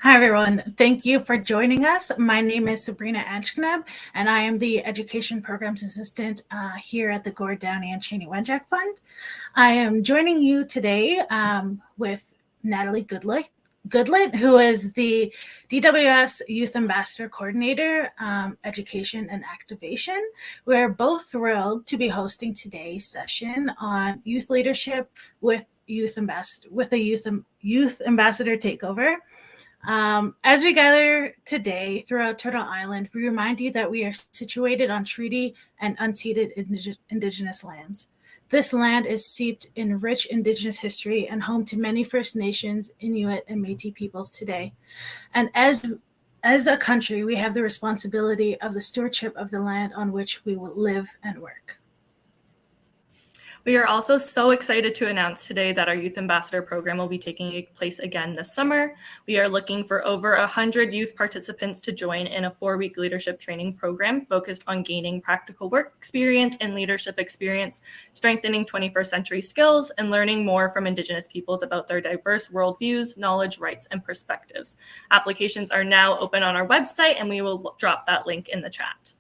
Hi, everyone. Thank you for joining us. My name is Sabrina Anchknab, and I am the Education Programs Assistant here at the Gord Downey and Cheney Wenjack Fund. I am joining you today with Natalie Goodlet, who is the DWF's Youth Ambassador Coordinator, Education and Activation. We're both thrilled to be hosting today's session on youth leadership with a youth ambassador takeover. As we gather today throughout Turtle Island, we remind you that we are situated on treaty and unceded Indigenous lands. This land is steeped in rich Indigenous history and home to many First Nations, Inuit, and Métis peoples today. And as a country, we have the responsibility of the stewardship of the land on which we will live and work. We are also so excited to announce today that our Youth Ambassador program will be taking place again this summer. We are looking for over 100 youth participants to join in a 4-week leadership training program focused on gaining practical work experience and leadership experience, strengthening 21st century skills, and learning more from Indigenous peoples about their diverse worldviews, knowledge, rights, and perspectives. Applications are now open on our website, and we will drop that link in the chat.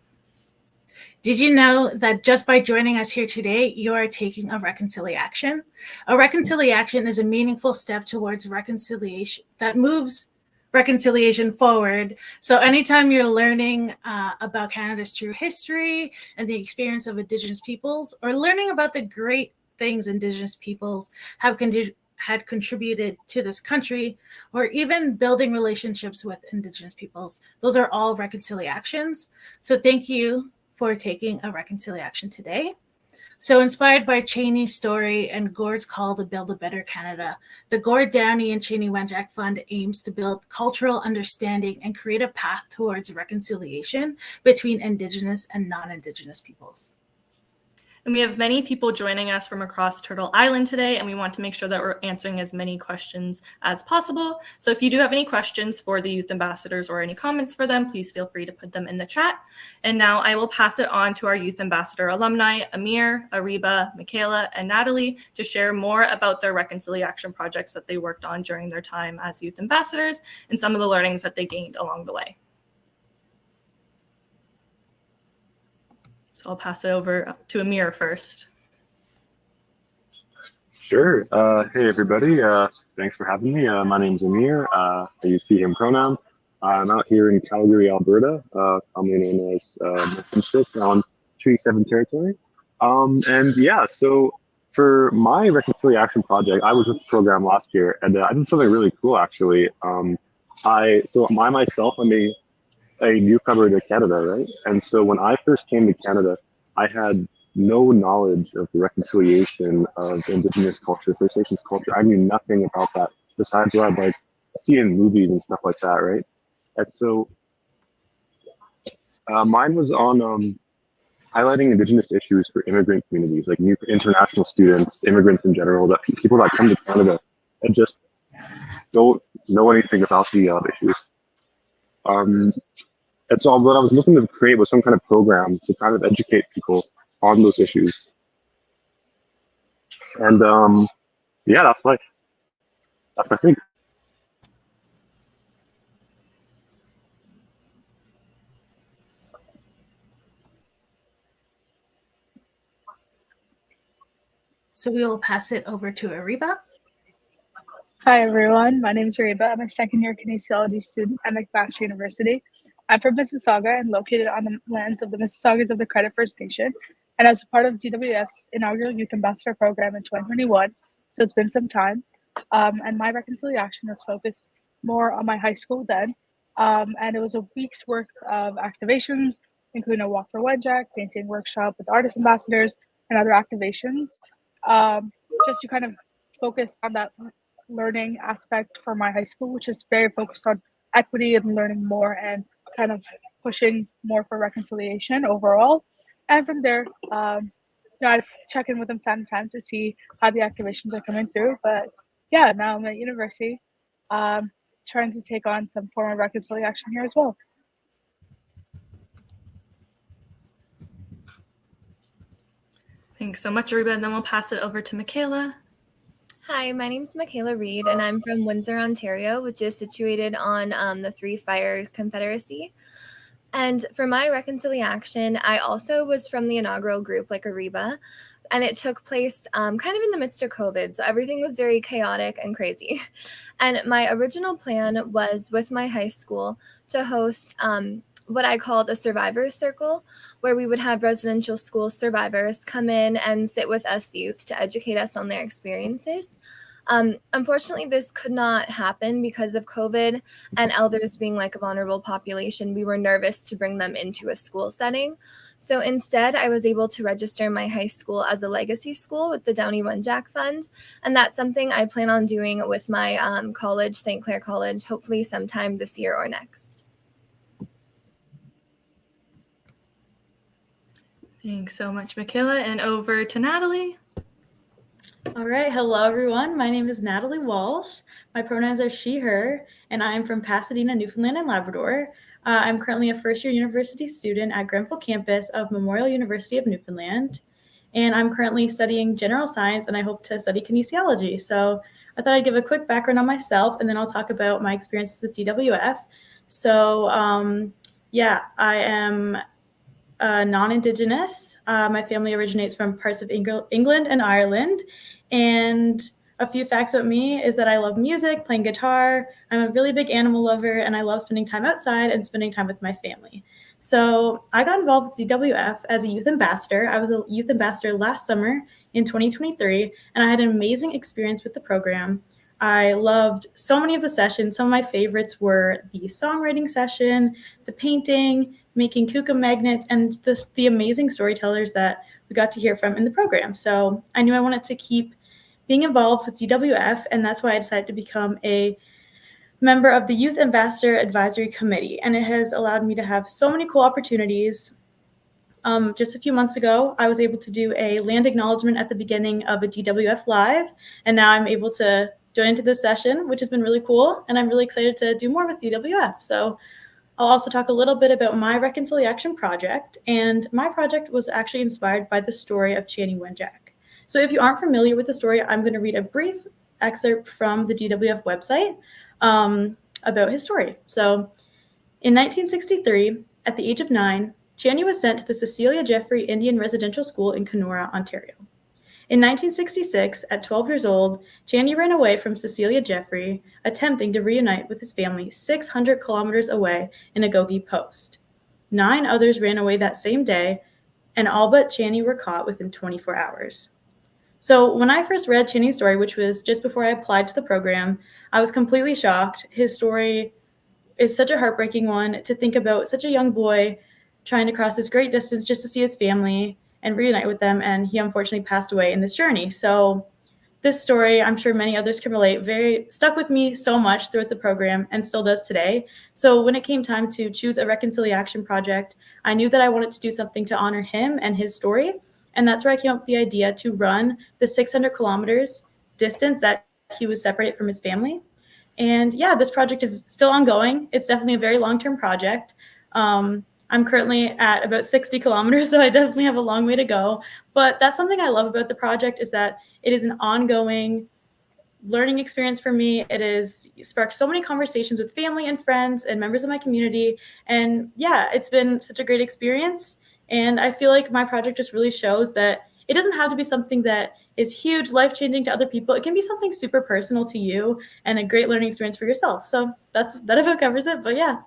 Did you know that just by joining us here today, you are taking a reconciliation? A reconciliation is a meaningful step towards reconciliation that moves reconciliation forward. So anytime you're learning about Canada's true history and the experience of Indigenous peoples, or learning about the great things Indigenous peoples had contributed to this country, or even building relationships with Indigenous peoples, those are all reconciliations. So thank you for taking a reconciliation today. So inspired by Cheney's story and Gord's call to build a better Canada, the Gord Downey and Cheney Wenjack Fund aims to build cultural understanding and create a path towards reconciliation between Indigenous and non-Indigenous peoples. And we have many people joining us from across Turtle Island today, and we want to make sure that we're answering as many questions as possible. So if you do have any questions for the youth ambassadors or any comments for them, please feel free to put them in the chat. And now I will pass it on to our youth ambassador alumni, Amir, Ariba, Michaela, and Natalie, to share more about their reconciliation projects that they worked on during their time as youth ambassadors and some of the learnings that they gained along the way. So I'll pass it over to Amir first. Sure. Hey, everybody. Thanks for having me. My name's Amir. I use he, him pronouns. I'm out here in Calgary, Alberta, commonly known as Finchas on Treaty 7 territory. And yeah, so for my reconciliation project, I was with the program last year, and I did something really cool, actually. Myself, I'm a newcomer to Canada, right? And so when I first came to Canada, I had no knowledge of the reconciliation of Indigenous culture, First Nations culture. I knew nothing about that besides what I'd see in movies and stuff like that, right? And so mine was on highlighting Indigenous issues for immigrant communities, like new international students, immigrants in general, that people that come to Canada and just don't know anything about the issues. And so what I was looking to create was some kind of program to kind of educate people on those issues. And yeah, that's my thing. So we will pass it over to Ariba. Hi, everyone. My name is Ariba. I'm a second-year kinesiology student at McMaster University. I'm from Mississauga and located on the lands of the Mississaugas of the Credit First Nation. And I was a part of DWF's inaugural Youth Ambassador program in 2021. So it's been some time. And my reconciliation was focused more on my high school then. And it was a week's worth of activations, including a walk for Wenjack, painting workshop with artist ambassadors, and other activations, just to kind of focus on that learning aspect for my high school, which is very focused on equity and learning more and kind of pushing more for reconciliation overall. And from there, I check in with them time to time to see how the activations are coming through. But yeah, now I'm at university, trying to take on some form of reconciliation here as well. Thanks so much, Ariba. And then we'll pass it over to Michaela. Hi, my name is Michaela Reed, and I'm from Windsor, Ontario, which is situated on the Three Fire Confederacy. And for my reconciliation, I also was from the inaugural group, like Ariba, and it took place kind of in the midst of COVID. So everything was very chaotic and crazy. And my original plan was with my high school to host what I called a survivors circle, where we would have residential school survivors come in and sit with us youth to educate us on their experiences. Unfortunately, this could not happen because of COVID and elders being like a vulnerable population. We were nervous to bring them into a school setting. So instead, I was able to register my high school as a legacy school with the Downey Wenjack Fund. And that's something I plan on doing with my college, St. Clair College, hopefully sometime this year or next. Thanks so much, Michaela. And over to Natalie. All right. Hello, everyone. My name is Natalie Walsh. My pronouns are she, her, and I am from Pasadena, Newfoundland and Labrador. I'm currently a first-year university student at Grenfell campus of Memorial University of Newfoundland, and I'm currently studying general science, and I hope to study kinesiology. So I thought I'd give a quick background on myself, and then I'll talk about my experiences with DWF. So I am non-Indigenous. My family originates from parts of England and Ireland. And a few facts about me is that I love music, playing guitar. I'm a really big animal lover, and I love spending time outside and spending time with my family. So I got involved with DWF as a youth ambassador. I was a youth ambassador last summer in 2023, and I had an amazing experience with the program. I loved so many of the sessions. Some of my favorites were the songwriting session, the painting, making kuka magnets, and the amazing storytellers that we got to hear from in the program. So I knew I wanted to keep being involved with DWF, and that's why I decided to become a member of the Youth Ambassador Advisory Committee. And it has allowed me to have so many cool opportunities. Just a few months ago, I was able to do a land acknowledgement at the beginning of a DWF Live, and now I'm able to join into this session, which has been really cool, and I'm really excited to do more with DWF. So I'll also talk a little bit about my reconciliation project, and my project was actually inspired by the story of Downey Wenjack. So if you aren't familiar with the story, I'm going to read a brief excerpt from the DWF website about his story. So in 1963, at the age of 9, Downey was sent to the Cecilia Jeffrey Indian Residential School in Kenora, Ontario. In 1966, at 12 years old, Downey ran away from Cecilia Jeffrey, attempting to reunite with his family 600 kilometers away in Agoge Post. 9 others ran away that same day, and all but Downey were caught within 24 hours. So when I first read Downey's story, which was just before I applied to the program, I was completely shocked. His story is such a heartbreaking one, to think about such a young boy trying to cross this great distance just to see his family and reunite with them, and he unfortunately passed away in this journey. So this story, I'm sure many others can relate, very stuck with me so much throughout the program and still does today. So when it came time to choose a reconciliation project, I knew that I wanted to do something to honor him and his story, and that's where I came up with the idea to run the 600 kilometers distance that he was separated from his family. And yeah, this project is still ongoing. It's definitely a very long-term project. I'm currently at about 60 kilometers, so I definitely have a long way to go. But that's something I love about the project, is that it is an ongoing learning experience for me. It has sparked so many conversations with family and friends and members of my community. And yeah, it's been such a great experience. And I feel like my project just really shows that it doesn't have to be something that is huge, life-changing to other people. It can be something super personal to you and a great learning experience for yourself. So that about covers it, but yeah.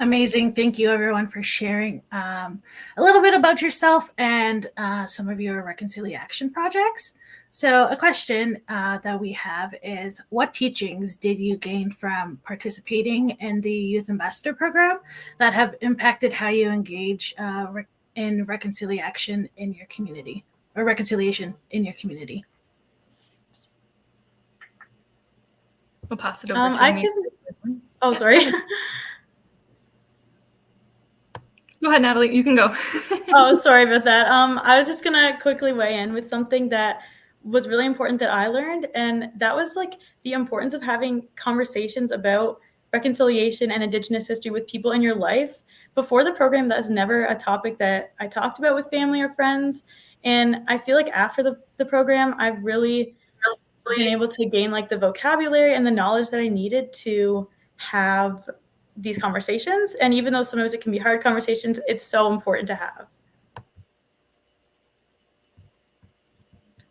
Amazing. Thank you, everyone, for sharing a little bit about yourself and some of your reconciliation projects. So a question that we have is, what teachings did you gain from participating in the Youth Ambassador Program that have impacted how you engage in reconciliation in your community, or reconciliation in your community? We'll pass it over to me. Oh, sorry. Go ahead, Natalie. You can go. Oh, sorry about that. I was just gonna quickly weigh in with something that was really important that I learned, and that was like the importance of having conversations about reconciliation and Indigenous history with people in your life. Before the program, that was never a topic that I talked about with family or friends. And I feel like after the program, I've really been able to gain like the vocabulary and the knowledge that I needed to have these conversations. And even though sometimes it can be hard conversations, it's so important to have.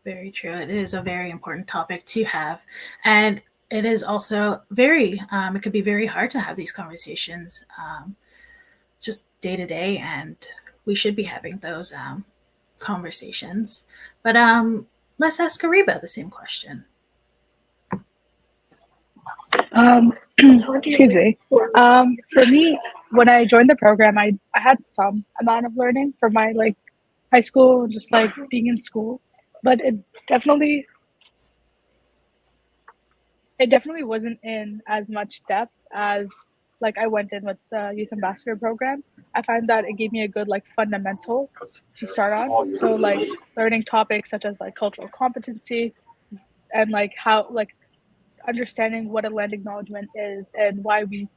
Very true. It is a very important topic to have. And it is also very, it could be very hard to have these conversations just day to day. And we should be having those conversations. But let's ask Ariba the same question. Excuse me. For me, when I joined the program, I had some amount of learning from my like high school, just like being in school, but it definitely wasn't in as much depth as like I went in with the youth ambassador program. I find that it gave me a good like fundamental to start on. So like learning topics such as like cultural competency and like how like understanding what a land acknowledgement is and why we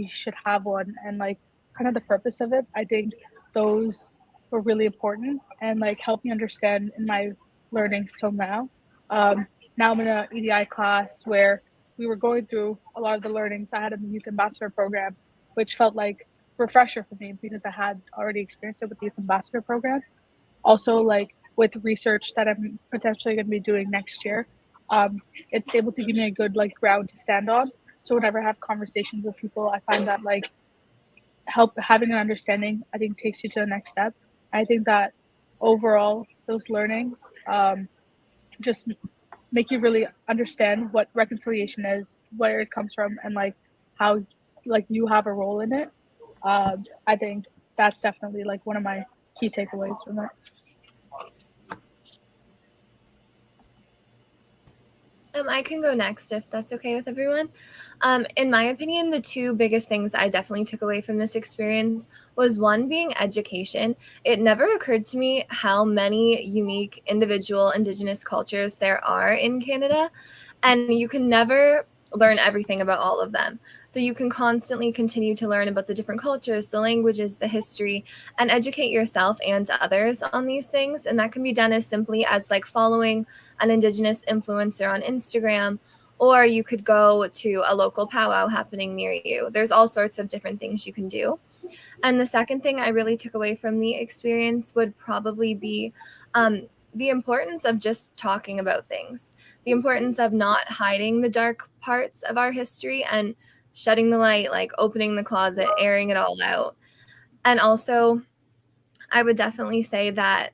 should have one and like kind of the purpose of it. I think those were really important and like helped me understand in my learnings till now. Now I'm in a EDI class where we were going through a lot of the learnings I had in the youth ambassador program, which felt like a refresher for me because I had already experienced it with the youth ambassador program. Also, like with research that I'm potentially going to be doing next year, it's able to give me a good like ground to stand on. So whenever I have conversations with people, I find that like having an understanding, I think, takes you to the next step. I think that overall those learnings just make you really understand what reconciliation is, where it comes from, and like how like you have a role in it. I think that's definitely like one of my key takeaways from it. I can go next if that's okay with everyone. In my opinion, the two biggest things I definitely took away from this experience was one being education. It never occurred to me how many unique individual Indigenous cultures there are in Canada, and you can never learn everything about all of them. So you can constantly continue to learn about the different cultures, the languages, the history, and educate yourself and others on these things. And that can be done as simply as like following an Indigenous influencer on Instagram, or you could go to a local powwow happening near you. There's all sorts of different things you can do. And the second thing I really took away from the experience would probably be the importance of just talking about things, the importance of not hiding the dark parts of our history and shutting the light, like opening the closet, airing it all out. And also, I would definitely say that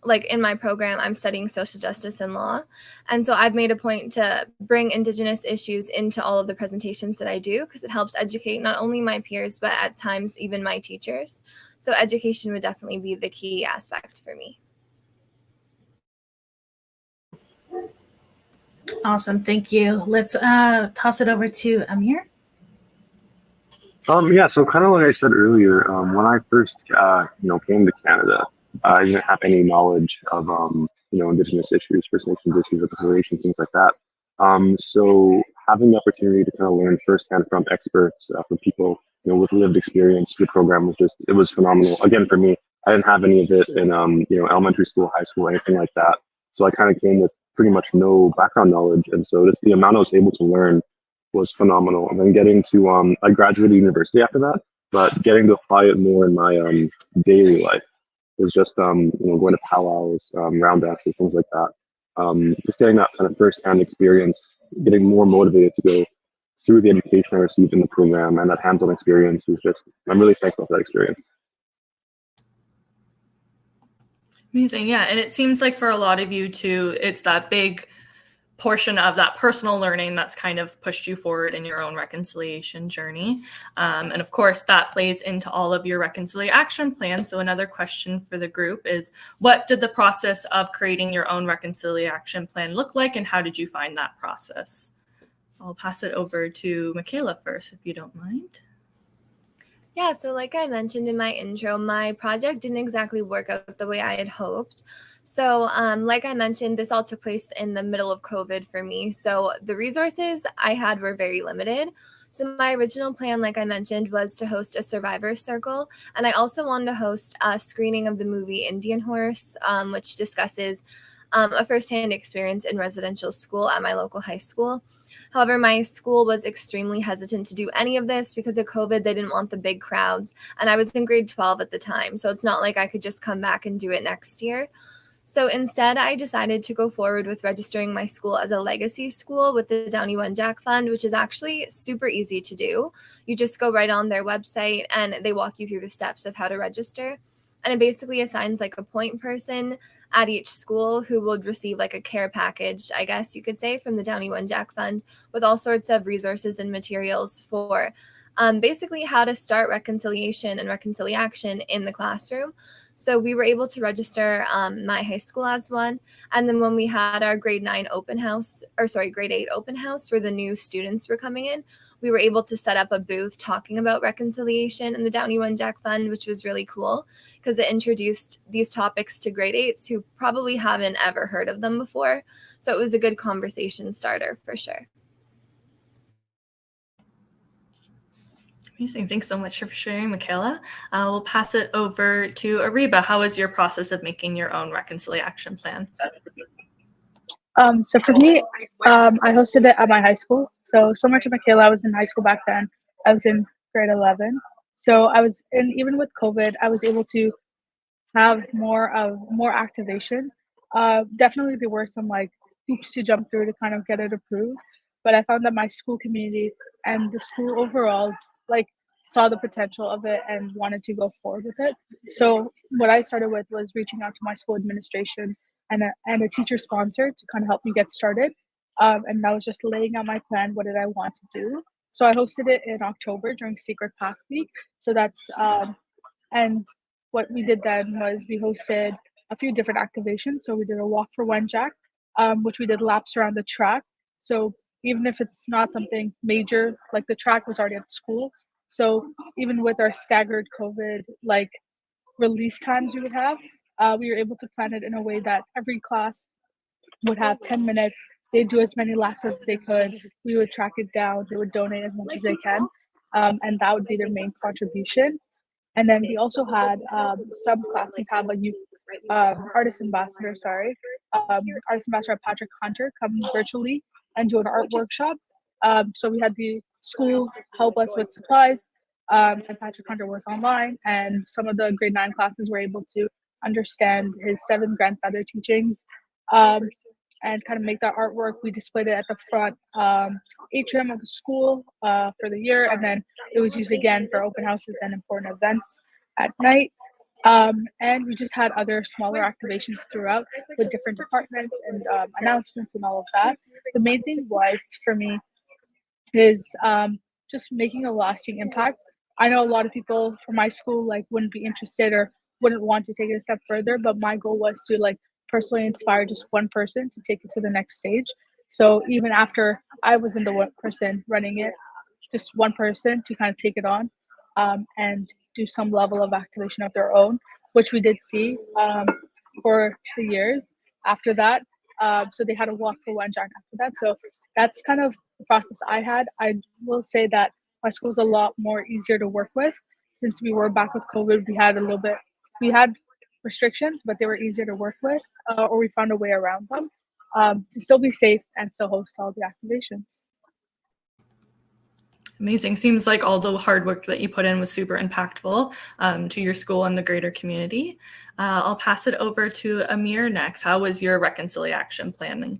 like in my program, I'm studying social justice and law. And so I've made a point to bring Indigenous issues into all of the presentations that I do because it helps educate not only my peers, but at times even my teachers. So education would definitely be the key aspect for me. Awesome. Thank you. Let's toss it over to Amir. Yeah, so kind of like I said earlier, when I first, came to Canada, I didn't have any knowledge of, Indigenous issues, First Nations issues, reconciliation, things like that. So having the opportunity to kind of learn firsthand from experts, from people, with lived experience, the program it was phenomenal. Again, for me, I didn't have any of it in, elementary school, high school, anything like that. So I kind of came with pretty much no background knowledge. And so just the amount I was able to learn was phenomenal. And then getting to, I graduated university after that, but getting to apply it more in my daily life was just, going to powwows, round dances, things like that. Just getting that kind of firsthand experience, getting more motivated to go through the education I received in the program and that hands-on experience was just, I'm really thankful for that experience. Amazing. Yeah. And it seems like for a lot of you too, it's that big portion of that personal learning that's kind of pushed you forward in your own reconciliation journey. And of course, that plays into all of your reconciliation plans. So another question for the group is, what did the process of creating your own reconciliation plan look like, and how did you find that process? I'll pass it over to Michaela first, if you don't mind. Yeah, so like I mentioned in my intro, my project didn't exactly work out the way I had hoped. So like I mentioned, this all took place in the middle of COVID for me. So the resources I had were very limited. So my original plan, like I mentioned, was to host a survivors circle. And I also wanted to host a screening of the movie Indian Horse, which discusses a firsthand experience in residential school at my local high school. However, my school was extremely hesitant to do any of this because of COVID. They didn't want the big crowds. And I was in grade 12 at the time. So it's not like I could just come back and do it next year. So instead, I decided to go forward with registering my school as a legacy school with the Downey One Jack Fund, which is actually super easy to do. You just go right on their website and they walk you through the steps of how to register. And it basically assigns like a point person at each school who would receive like a care package, I guess you could say, from the Downey One Jack Fund with all sorts of resources and materials for basically how to start reconciliation and reconciliation in the classroom. So we were able to register my high school as one. And then when we had our grade 8 open house where the new students were coming in, we were able to set up a booth talking about reconciliation and the Downey One Jack Fund, which was really cool because it introduced these topics to grade 8s who probably haven't ever heard of them before. So it was a good conversation starter for sure. Amazing. Thanks so much for sharing, Michaela. We'll pass it over to Ariba. How was your process of making your own reconciliation plan? So for me, I hosted it at my high school. So similar to Michaela, I was in high school back then. I was in grade 11. So even with COVID, I was able to have more activation. Definitely there were some like hoops to jump through to kind of get it approved. But I found that my school community and the school overall like saw the potential of it and wanted to go forward with it. So what I started with was reaching out to my school administration and a teacher sponsor to kind of help me get started. And that was just laying out my plan. What did I want to do? So I hosted it in October during Secret Pack Week. So that's and what we did then was we hosted a few different activations. So we did a walk for One Jack, which we did laps around the track. So even if it's not something major, like the track was already at school. So even with our staggered COVID like release times we would have, we were able to plan it in a way that every class would have 10 minutes. They'd do as many laps as they could. We would track it down. They would donate as much as they can. And that would be their main contribution. And then we also had some classes have a youth artist ambassador, artist ambassador Patrick Hunter come virtually and do an art workshop. So we had the school help us with supplies, and Patrick Hunter was online, and some of the grade 9 classes were able to understand his 7 grandfather teachings and kind of make that artwork. We displayed it at the front atrium of the school for the year, and then it was used again for open houses and important events at night. And we just had other smaller activations throughout with different departments and announcements and all of that. The main thing was for me is just making a lasting impact. I know a lot of people from my school like wouldn't be interested or wouldn't want to take it a step further, but my goal was to like personally inspire just one person to take it to the next stage. So even after I wasn't the one person running it, just one person to kind of take it on and do some level of activation of their own, which we did see for the years after that. So they had a walk for One Jack after that. So that's kind of the process I had. I will say that my school's a lot more easier to work with since we were back with COVID. We had restrictions, but they were easier to work with, or we found a way around them to still be safe and still host all the activations. Amazing. Seems like all the hard work that you put in was super impactful to your school and the greater community. I'll pass it over to Amir next. How was your reconciliation planning?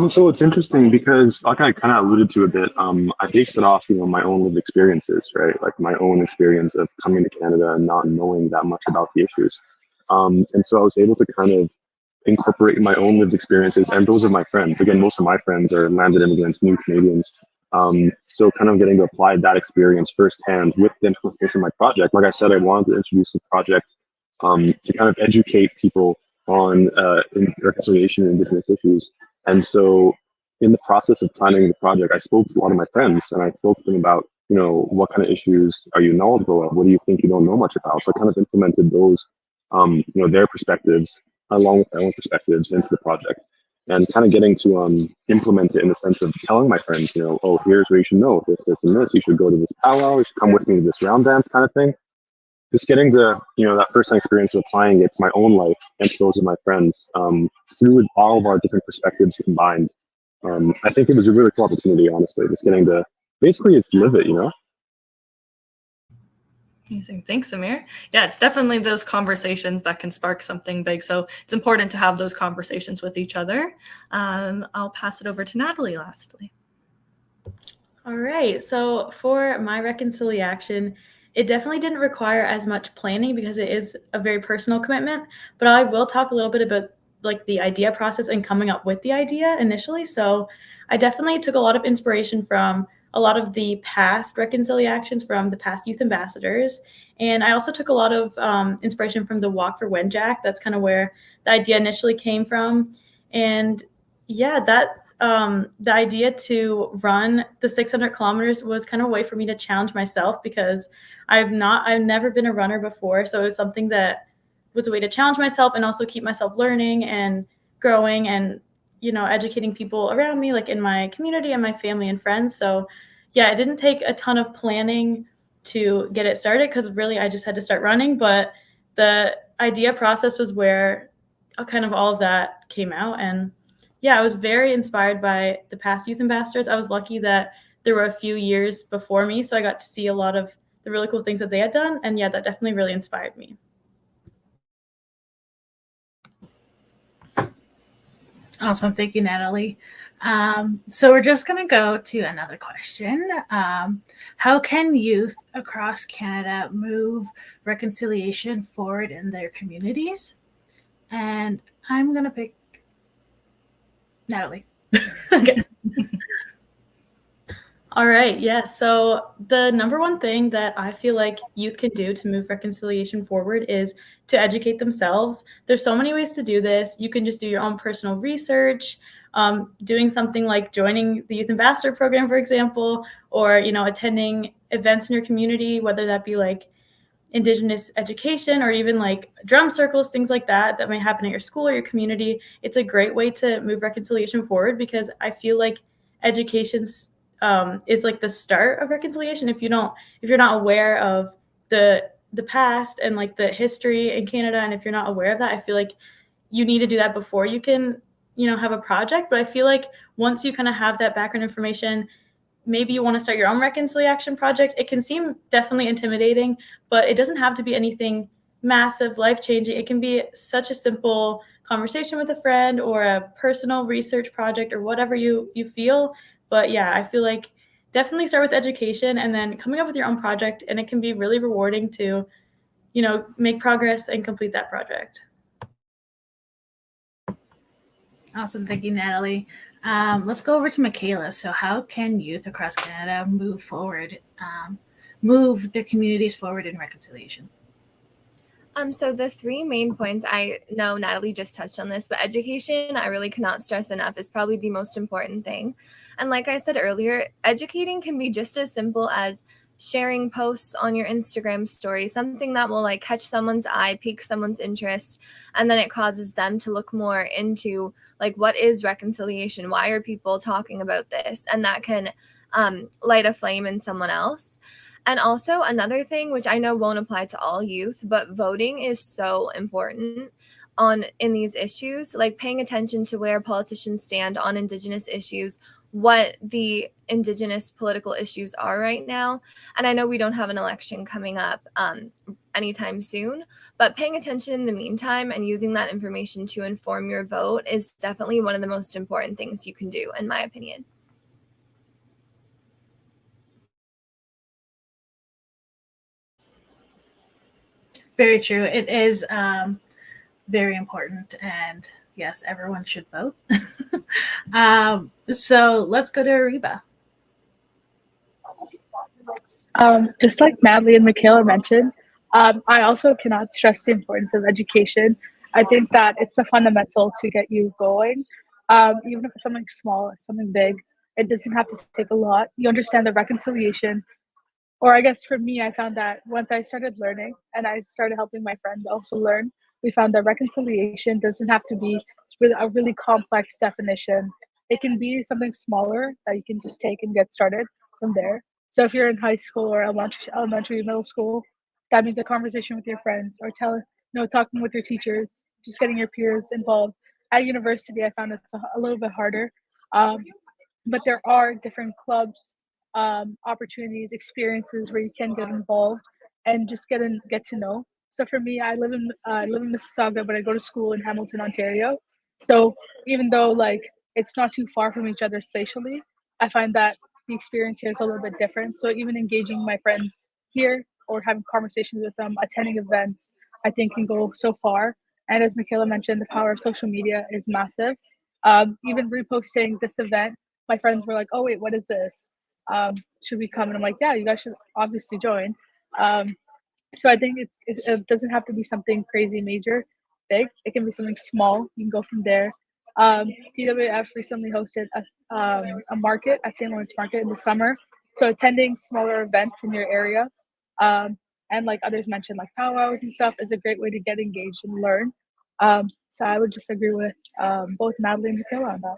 So it's interesting because, like I kind of alluded to a bit, I based it off, my own lived experiences, right? Like my own experience of coming to Canada and not knowing that much about the issues. And so I was able to kind of incorporate my own lived experiences and those of my friends. Again, most of my friends are landed immigrants, new Canadians. So kind of getting to apply that experience firsthand with the implementation of my project. Like I said, I wanted to introduce the project to kind of educate people on reconciliation and Indigenous issues. And so in the process of planning the project, I spoke to a lot of my friends and I spoke to them about, what kind of issues are you knowledgeable of? What do you think you don't know much about? So I kind of implemented those, their perspectives along with my own perspectives into the project. and kind of getting to implement it in the sense of telling my friends, oh, here's what you should know, this, and this. You should go to this powwow. You should come with me to this round dance kind of thing. Just getting to, that first-hand experience of applying it to my own life and to those of my friends through all of our different perspectives combined. I think it was a really cool opportunity, honestly, just getting to basically just live it, Amazing. Thanks, Amir. Yeah, it's definitely those conversations that can spark something big. So it's important to have those conversations with each other. I'll pass it over to Natalie lastly. All right. So for my reconciliation, it definitely didn't require as much planning because it is a very personal commitment, but I will talk a little bit about like the idea process and coming up with the idea initially. So I definitely took a lot of inspiration from a lot of the past reconciliations from the past youth ambassadors. And I also took a lot of inspiration from the Walk for Wenjack. That's kind of where the idea initially came from. And yeah, the idea to run the 600 kilometers was kind of a way for me to challenge myself because I've never been a runner before. So it was something that was a way to challenge myself and also keep myself learning and growing and, educating people around me, like in my community and my family and friends. So yeah, it didn't take a ton of planning to get it started because really I just had to start running. But the idea process was where kind of all of that came out. And yeah, I was very inspired by the past youth ambassadors. I was lucky that there were a few years before me, so I got to see a lot of the really cool things that they had done. And yeah, that definitely really inspired me. Awesome. Thank you, Natalie. So we're just going to go to another question. How can youth across Canada move reconciliation forward in their communities? And I'm going to pick Natalie. Okay. All right. Yeah. So the number one thing that I feel like youth can do to move reconciliation forward is to educate themselves. There's so many ways to do this. You can just do your own personal research, doing something like joining the Youth Ambassador Program, for example, or, attending events in your community, whether that be like Indigenous education or even like drum circles, things like that might happen at your school or your community. It's a great way to move reconciliation forward because I feel like education's is like the start of reconciliation. If you're not aware of the past and like the history in Canada, and if you're not aware of that, I feel like you need to do that before you can, have a project. But I feel like once you kind of have that background information, maybe you want to start your own reconciliation project. It can seem definitely intimidating, but it doesn't have to be anything massive, life-changing. It can be such a simple conversation with a friend or a personal research project or whatever you feel. But yeah, I feel like definitely start with education and then coming up with your own project. And it can be really rewarding to, make progress and complete that project. Awesome. Thank you, Natalie. Let's go over to Michaela. So how can youth across Canada move forward, move their communities forward in reconciliation? So the three main points, I know Natalie just touched on this, but education, I really cannot stress enough, is probably the most important thing. And like I said earlier, educating can be just as simple as sharing posts on your Instagram story, something that will like catch someone's eye, pique someone's interest, and then it causes them to look more into like, what is reconciliation? Why are people talking about this? And that can light a flame in someone else. And also another thing, which I know won't apply to all youth, but voting is so important in these issues, like paying attention to where politicians stand on Indigenous issues, what the Indigenous political issues are right now. And I know we don't have an election coming up anytime soon, but paying attention in the meantime and using that information to inform your vote is definitely one of the most important things you can do, in my opinion. Very true. It is very important. And yes, everyone should vote. So let's go to Ariba. Just like Natalie and Michaela mentioned, I also cannot stress the importance of education. I think that it's a fundamental to get you going. Even if it's something small, it's something big. It doesn't have to take a lot. You understand the reconciliation. Or I guess for me, I found that once I started learning and I started helping my friends also learn, we found that reconciliation doesn't have to be with a really complex definition. It can be something smaller that you can just take and get started from there. So if you're in high school or elementary, middle school, that means a conversation with your friends or talking with your teachers, just getting your peers involved. At university, I found it's a little bit harder, but there are different clubs, opportunities, experiences where you can get involved and just get to know. So for me, I live in Mississauga, but I go to school in Hamilton, Ontario. So even though like it's not too far from each other spatially, I find that the experience here is a little bit different. So even engaging my friends here or having conversations with them, attending events, I think can go so far. And as Michaela mentioned, the power of social media is massive. Even reposting this event, my friends were like, "Oh wait, what is this? Should we come?" And I'm like, "Yeah, you guys should obviously join." Um, so I think it doesn't have to be something crazy major, big. It can be something small. You can go from there. DWF recently hosted a market at St. Lawrence Market in the summer. So attending smaller events in your area, and like others mentioned, like powwows and stuff, is a great way to get engaged and learn. So I would just agree with both Natalie and Michaela on that.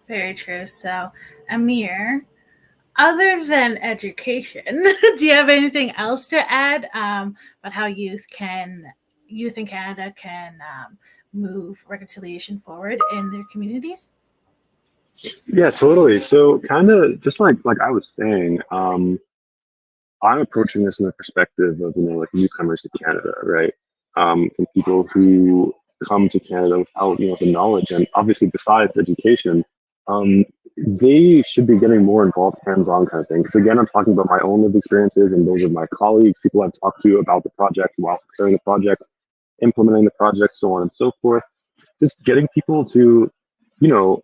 Very true. So, Amir, other than education, do you have anything else to add about how youth in Canada can move reconciliation forward in their communities? Yeah, totally. So kind of just like I was saying, I'm approaching this in the perspective of, like newcomers to Canada, right? From people who come to Canada without, the knowledge, and obviously besides education, they should be getting more involved hands-on kind of thing. Because again, I'm talking about my own lived experiences and those of my colleagues, people I've talked to about the project while preparing the project, implementing the project, so on and so forth. Just getting people to, go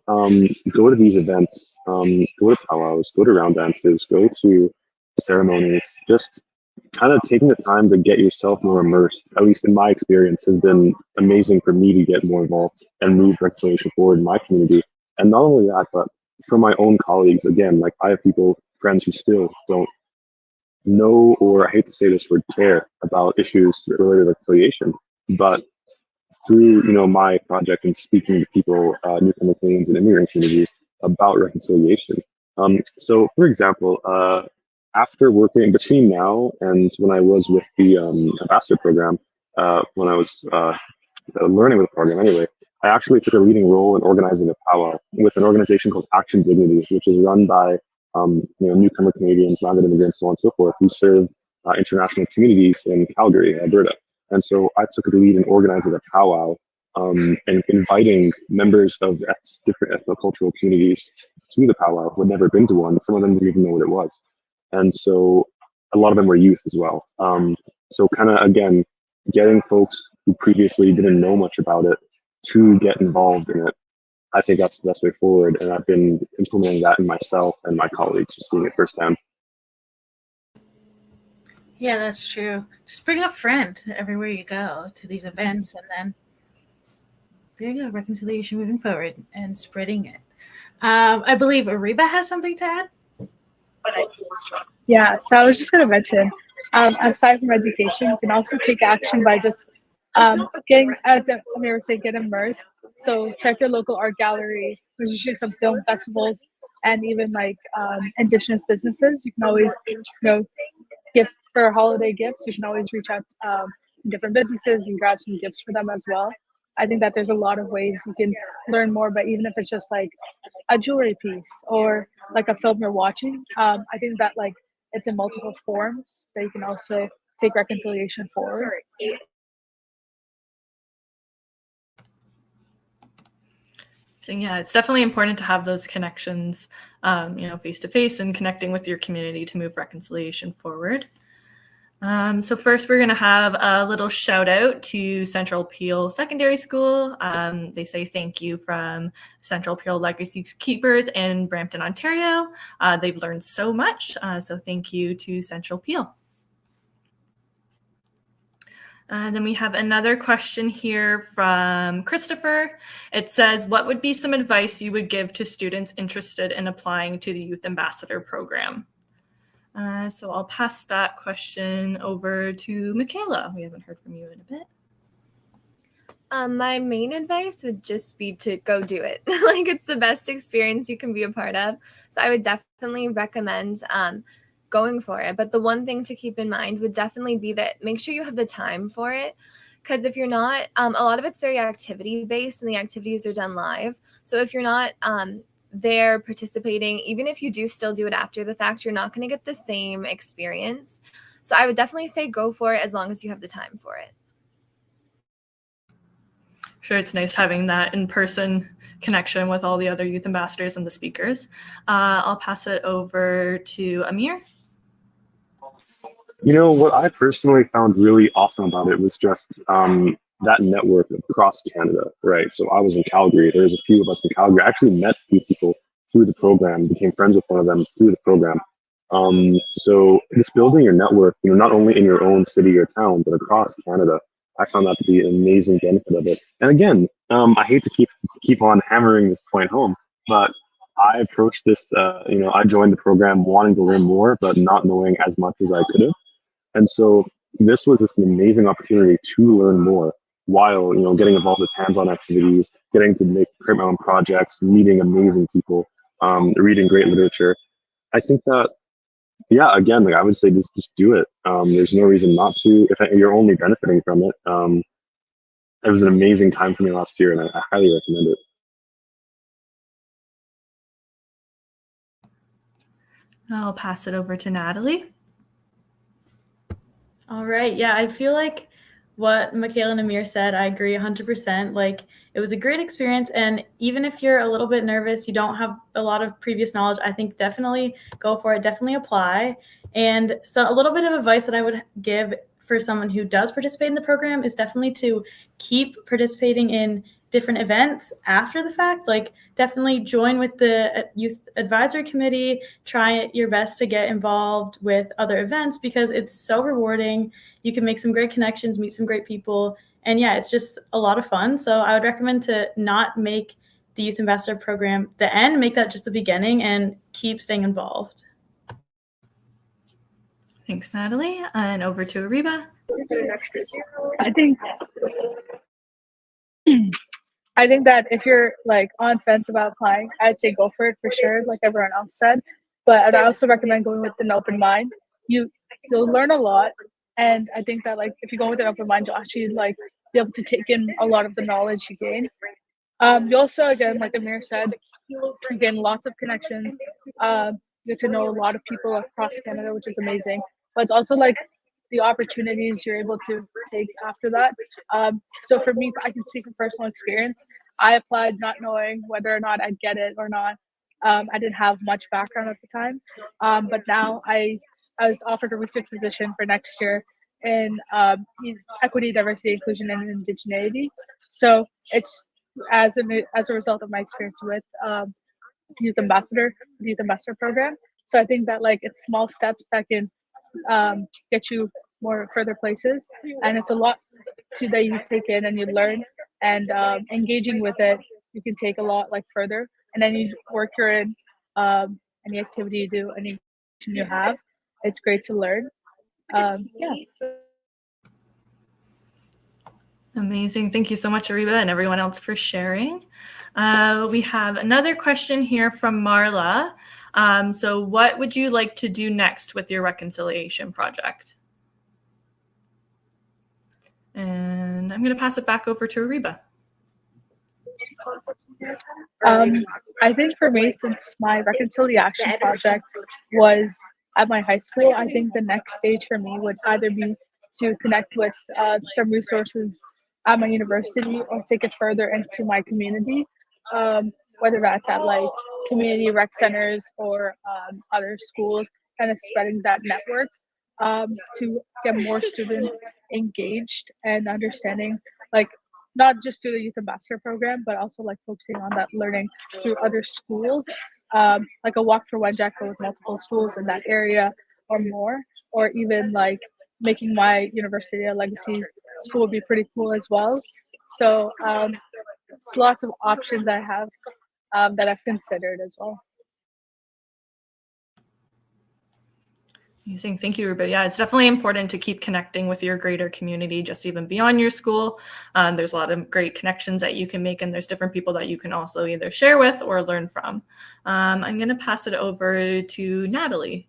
to these events, go to powwows, go to round dances, go to ceremonies, just kind of taking the time to get yourself more immersed, at least in my experience, has been amazing for me to get more involved and move reconciliation forward in my community. And not only that, but for my own colleagues, again, like I have friends who still don't know, or I hate to say this word, care about issues related to reconciliation. But through, my project and speaking to people, newcomer Canadians and immigrant communities about reconciliation. So for example, after working between now and when I was with the ambassador program, when I was learning with the program anyway, I actually took a leading role in organizing a powwow with an organization called Action Dignity, which is run by newcomer Canadians, migrant immigrants, so on and so forth, who serve international communities in Calgary, Alberta. And so I took the lead in organizing a powwow and inviting members of different ethnocultural communities to the powwow who had never been to one. Some of them didn't even know what it was. And so a lot of them were youth as well. So kind of, again, getting folks who previously didn't know much about it to get involved in it. I think that's the best way forward. And I've been implementing that in myself and my colleagues, just seeing it firsthand. Yeah, that's true. Just bring a friend everywhere you go to these events, and then there you go, reconciliation moving forward and spreading it. I believe Ariba has something to add. Yeah, so I was just going to mention, aside from education, you can also take action by just getting, as Amir was saying, get immersed. So check your local art gallery. There's usually some film festivals and even like indigenous businesses. You can always, gift for holiday gifts. You can always reach out to different businesses and grab some gifts for them as well. I think that there's a lot of ways you can learn more, but even if it's just like a jewelry piece or like a film you're watching, I think that like it's in multiple forms that you can also take reconciliation forward. So yeah, it's definitely important to have those connections, face to face and connecting with your community to move reconciliation forward. So first, we're going to have a little shout out to Central Peel Secondary School. They say thank you from Central Peel Legacy Keepers in Brampton, Ontario. They've learned so much, so thank you to Central Peel. Then we have another question here from Christopher. It says, what would be some advice you would give to students interested in applying to the Youth Ambassador program? So I'll pass that question over to Michaela. We haven't heard from you in a bit. My main advice would just be to go do it. Like, it's the best experience you can be a part of. So I would definitely recommend going for it. But the one thing to keep in mind would definitely be that make sure you have the time for it. Because if you're not, a lot of it's very activity based and the activities are done live. So if you're not there participating, even if you do still do it after the fact, you're not going to get the same experience. So I would definitely say go for it as long as you have the time for it. Sure, it's nice having that in-person connection with all the other youth ambassadors and the speakers. I'll pass it over to Amir. You know, what I personally found really awesome about it was just that network across Canada, right? So I was in Calgary. There's a few of us in Calgary. I actually met a few people through the program, became friends with one of them through the program. So just building your network, you know, not only in your own city or town, but across Canada, I found that to be an amazing benefit of it. And again, I hate to keep on hammering this point home, but I approached this, you know, I joined the program wanting to learn more, but not knowing as much as I could have. And so this was just an amazing opportunity to learn more while, you know, getting involved with hands-on activities, getting to create my own projects, meeting amazing people, reading great literature. I think that, yeah, again, like I would say just do it. There's no reason not to if you're only benefiting from it. It was an amazing time for me last year, and I highly recommend it. I'll pass it over to Natalie. All right. Yeah, I feel like what Michaela and Amir said, I agree 100%. Like, it was a great experience. And even if you're a little bit nervous, you don't have a lot of previous knowledge, I think definitely go for it. Definitely apply. And so a little bit of advice that I would give for someone who does participate in the program is definitely to keep participating in different events after the fact. Like, definitely join with the youth advisory committee, try your best to get involved with other events because it's so rewarding. You can make some great connections, meet some great people, and yeah, it's just a lot of fun. So I would recommend to not make the youth ambassador program the end, make that just the beginning, and keep staying involved. Thanks, Natalie. And over to Ariba. I think that if you're like on fence about applying, I'd say go for it for sure, like everyone else said. But I also recommend going with an open mind. You'll learn a lot, and I think that like if you go with an open mind, you'll actually like be able to take in a lot of the knowledge you gain. You also, again, like Amir said, you gain lots of connections. You get to know a lot of people across Canada, which is amazing. But it's also like the opportunities you're able to take after that. So for me, I can speak from personal experience. I applied not knowing whether or not I'd get it or not. I didn't have much background at the time, but now I was offered a research position for next year in equity, diversity, inclusion, and indigeneity. So it's as a result of my experience with the youth ambassador program. So I think that like it's small steps that can get you more further places, and it's a lot that you take in and you learn, and engaging with it you can take a lot like further, and then you work you're in any activity you do, any you have, it's great to learn. Yeah. Amazing. Thank you so much, Ariba, and everyone else for sharing. We have another question here from Marla. So what would you like to do next with your reconciliation project? And I'm going to pass it back over to Ariba. I think for me, since my reconciliation project was at my high school, I think the next stage for me would either be to connect with some resources at my university or take it further into my community, whether that's at like community rec centers or other schools, kind of spreading that network to get more students engaged and understanding, like not just through the youth ambassador program, but also like focusing on that learning through other schools, like a walk for one jack with multiple schools in that area or more, or even like making my university a legacy school would be pretty cool as well. So it's lots of options I have that I've considered as well. Amazing. Thank you, Ruba. Yeah, it's definitely important to keep connecting with your greater community, just even beyond your school. There's a lot of great connections that you can make, and there's different people that you can also either share with or learn from. I'm going to pass it over to Natalie.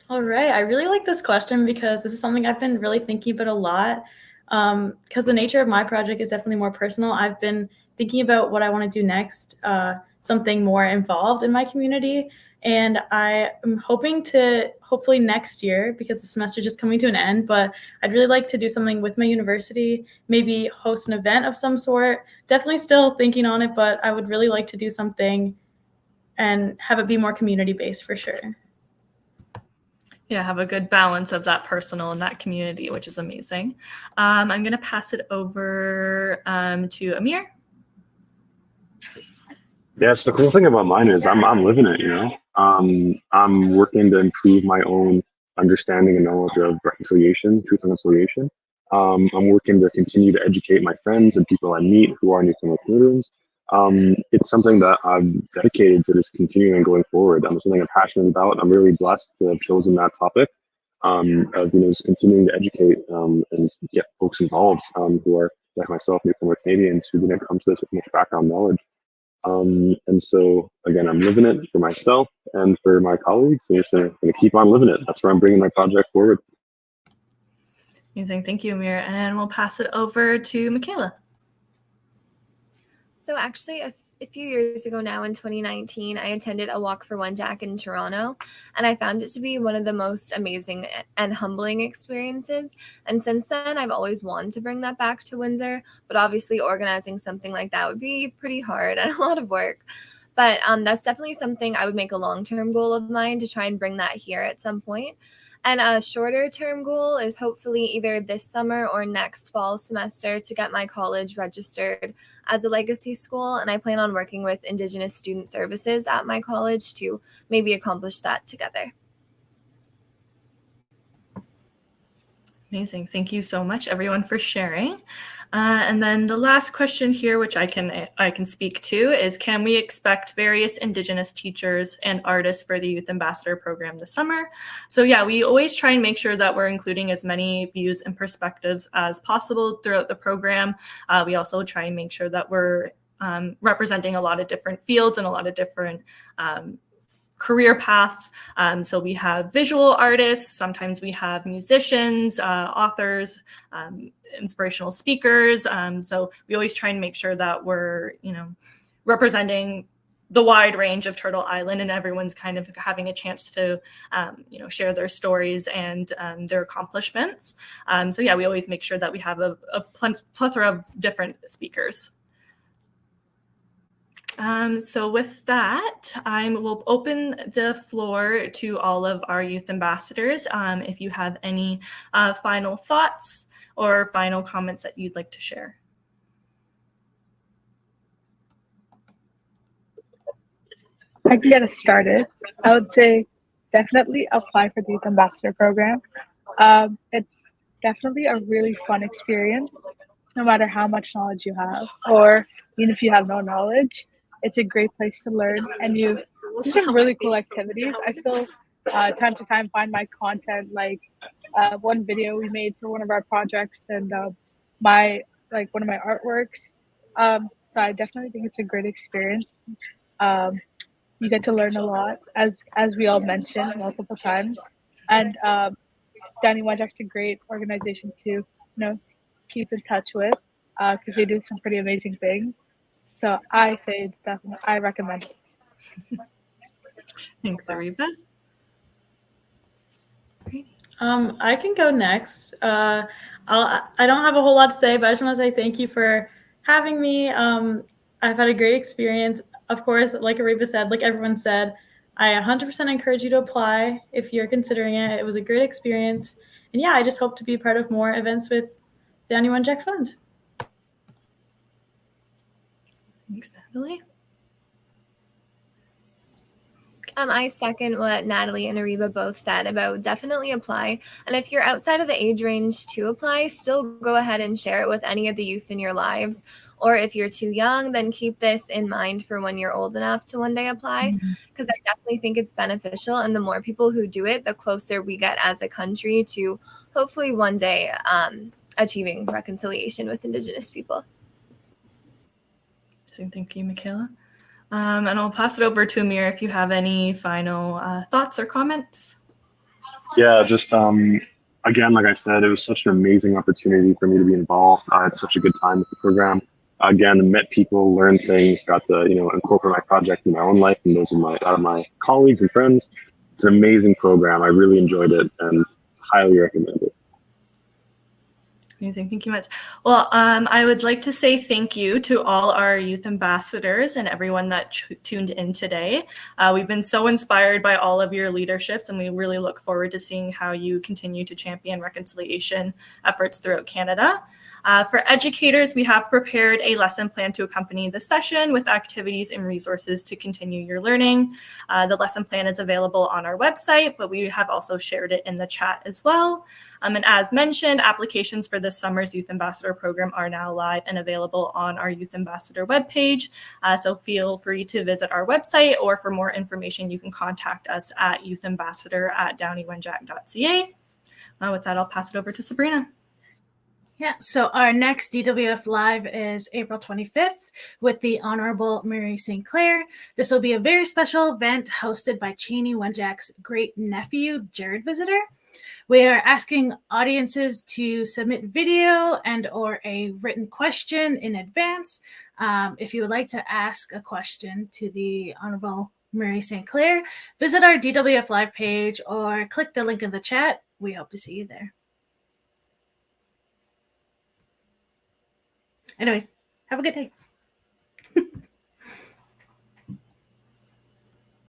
All right. I really like this question because this is something I've been really thinking about a lot. Because the nature of my project is definitely more personal. I've been thinking about what I want to do next, something more involved in my community. And I am hoping to, hopefully next year, because the semester is just coming to an end, but I'd really like to do something with my university, maybe host an event of some sort. Definitely still thinking on it, but I would really like to do something and have it be more community-based for sure. Yeah, have a good balance of that personal and that community, which is amazing. I'm going to pass it over to Amir. Yes, the cool thing about mine is I'm living it, you know. I'm working to improve my own understanding and knowledge of reconciliation, truth and reconciliation. I'm working to continue to educate my friends and people I meet who are Newfoundland Canadians. It's something that I'm dedicated to just continuing and going forward. Something I'm passionate about. I'm really blessed to have chosen that topic. Of just continuing to educate and get folks involved who are like myself, Newfoundland Canadians, who didn't come to this with much background knowledge. And so again, I'm living it for myself and for my colleagues. And I'm going to keep on living it. That's where I'm bringing my project forward. Amazing. Thank you, Amir. And we'll pass it over to Michaela. So actually, a few years ago now in 2019, I attended a Walk for One Jack in Toronto, and I found it to be one of the most amazing and humbling experiences. And since then, I've always wanted to bring that back to Windsor, but obviously organizing something like that would be pretty hard and a lot of work. But that's definitely something I would make a long-term goal of mine to try and bring that here at some point. And a shorter term goal is hopefully either this summer or next fall semester to get my college registered as a legacy school. And I plan on working with Indigenous Student Services at my college to maybe accomplish that together. Amazing. Thank you so much, everyone, for sharing. And then the last question here, which I can speak to, is can we expect various Indigenous teachers and artists for the Youth Ambassador program this summer? So yeah, we always try and make sure that we're including as many views and perspectives as possible throughout the program. We also try and make sure that we're representing a lot of different fields and a lot of different career paths. So we have visual artists, sometimes we have musicians, authors, inspirational speakers. So we always try and make sure that we're, representing the wide range of Turtle Island, and everyone's kind of having a chance to, share their stories and their accomplishments. So yeah, we always make sure that we have a plethora of different speakers. So with that, I will open the floor to all of our youth ambassadors. If you have any final thoughts or final comments that you'd like to share. I can get us started. I would say definitely apply for the Youth Ambassador program. It's definitely a really fun experience, no matter how much knowledge you have, or even if you have no knowledge. It's a great place to learn, and you do some really cool activities. I still, time to time, find my content, like one video we made for one of our projects, and one of my artworks. So I definitely think it's a great experience. You get to learn a lot, as we all mentioned multiple times, and Danny Wajek's a great organization to keep in touch with, because they do some pretty amazing things. So I say definitely, I recommend it. Thanks, Ariba. Great. I can go next. I don't have a whole lot to say, but I just want to say thank you for having me. I've had a great experience. Of course, like Ariba said, like everyone said, I 100% encourage you to apply if you're considering it. It was a great experience. And yeah, I just hope to be part of more events with the Anyone Jack Fund. Thanks, Natalie. I second what Natalie and Ariba both said about definitely apply. And if you're outside of the age range to apply, still go ahead and share it with any of the youth in your lives. Or if you're too young, then keep this in mind for when you're old enough to one day apply, because I definitely think it's beneficial. And the more people who do it, the closer we get as a country to hopefully one day achieving reconciliation with Indigenous people. Thank you, Michaela. And I'll pass it over to Amir if you have any final thoughts or comments. Yeah, just again, like I said, it was such an amazing opportunity for me to be involved. I had such a good time with the program. Again, met people, learned things, got to incorporate my project in my own life and those of my colleagues and friends. It's an amazing program. I really enjoyed it and highly recommend it. Amazing. Thank you much. Well, I would like to say thank you to all our youth ambassadors and everyone that tuned in today. We've been so inspired by all of your leaderships, and we really look forward to seeing how you continue to champion reconciliation efforts throughout Canada. For educators, we have prepared a lesson plan to accompany the session with activities and resources to continue your learning. The lesson plan is available on our website, but we have also shared it in the chat as well. And as mentioned, applications for this summer's Youth Ambassador program are now live and available on our Youth Ambassador webpage. So feel free to visit our website, or for more information, you can contact us at youthambassador@downeywenjack.ca. With that, I'll pass it over to Sabrina. Yeah, so our next DWF Live is April 25th with the Honorable Marie St. Clair. This will be a very special event hosted by Cheney Wenjack's great nephew, Jared Visitor. We are asking audiences to submit video and or a written question in advance. If you would like to ask a question to the Honorable Marie St. Clair, visit our DWF Live page or click the link in the chat. We hope to see you there. Anyways, have a good day.